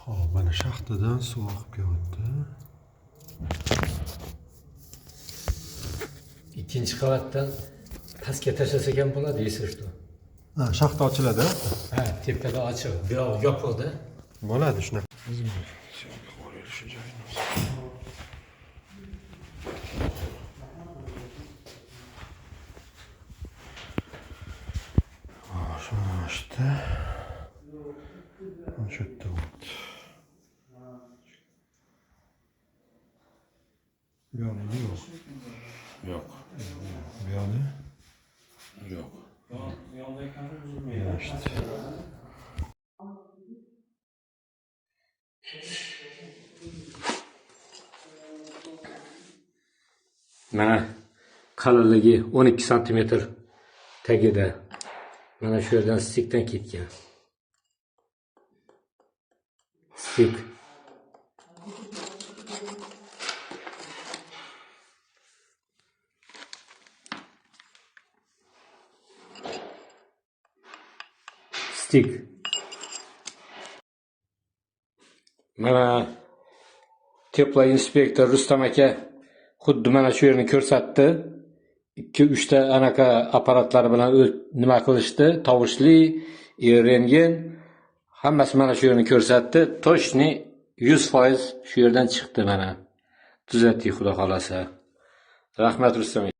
Hop, mana shaxtadan suv oqib kelyapti. İkinci qavatdan pastga tashlasak ham bo'ladi, deysiz что? Ha, shaxta ochiladi. Ha, tepada ochiq, buyog'i yopiqda. Bo'ladi shunaqa. Shuni ochdi. Shu yerda o'tdi. Bu yoqda yo'q. Yo'q. Bu yoqda Yo'q. işte. Mana qalinligi 12 cm tagida. Mana shu yerdan stikdan ketgan. Stik. Stik. Mana Teplo inspektor Rustam aka xuddi mana shu yerni ko'rsatdi. 2-3 ta anaqa apparatlar bilan nima qilishdi? Tovushli, rentgen hammasi mana shu yerni ko'rsatdi. Toshni 100% shu yerdan chiqdi mana. Tuzatdik, xudo xolasa. Rahmat Rustam aka.